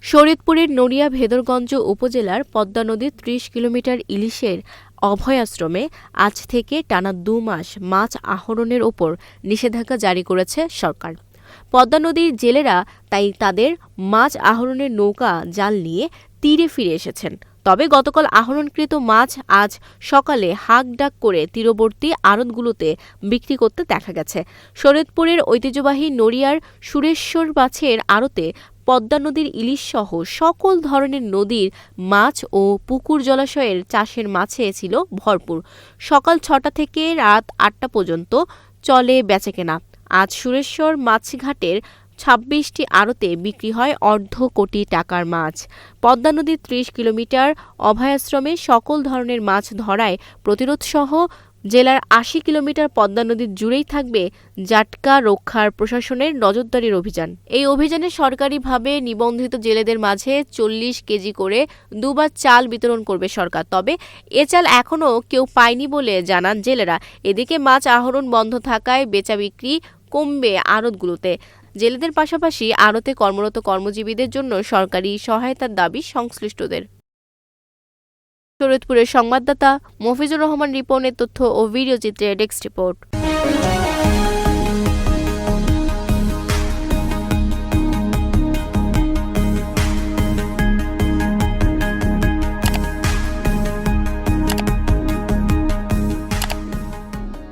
শরীয়তপুরের নড়িয়া ভেদরগঞ্জ উপজেলার পদ্মা নদীর ৩০ কিলোমিটার ইলিশের অভয়াশ্রমে আজ থেকে টানা ২ মাস মাছ আহরণের ওপর নিষেধাজ্ঞা জারি করেছে সরকার। পদ্মা নদীর জেলেরা তাই তাদের মাছ আহরণের নৌকা জাল নিয়ে তীরে ফিরে এসেছেন। তবে গতকাল আহরণকৃত মাছ আজ সকালে হাঁক ডাক করে তীরবর্তী আড়তগুলোতে বিক্রি করতে দেখা গেছে। শরীয়তপুরের ঐতিহ্যবাহী নড়িয়ার সুরেশ্বর মাছের আড়তে পদ্মা নদীর ইলিশসহ সকল ধরনের নদীর মাছ ও পুকুর জলাশয়ের চাষের মাছে ছিল ভরপুর। সকাল ৬টা থেকে রাত ৮টা পর্যন্ত চলে বেচাকেনা। আজ সুরেশ্বর মাছঘাটের ২৬টি আড়তে বিক্রি হয় অর্ধ কোটি টাকার মাছ। পদ্মা নদীর ৩০ কিলোমিটার অভয়াশ্রমে সকল ধরনের মাছ ধরায় প্রতিরোধসহ জেলার ৮০ কিলোমিটার পদ্মা নদী জুড়েই থাকবে জাটকা রক্ষার প্রশাসনের নজরদারির অভিযান। এই অভিযানে সরকারিভাবে নিবন্ধিত জেলেদের মাঝে ৪০ কেজি করে দুবার চাল বিতরণ করবে সরকার। তবে এ চাল এখনও কেউ পায়নি বলে জানান জেলেরা। এদিকে মাছ আহরণ বন্ধ থাকায় বেচা বিক্রি কমবে আড়তগুলোতে। জেলেদের পাশাপাশি আড়তে কর্মরত কর্মজীবীদের জন্য সরকারি সহায়তার দাবি সংশ্লিষ্টদের। শরীয়তপুরের সংবাদদাতা মফিজুর রহমান রিপনের তথ্য ও ভিডিওচিত্রে ডেস্ক রিপোর্ট।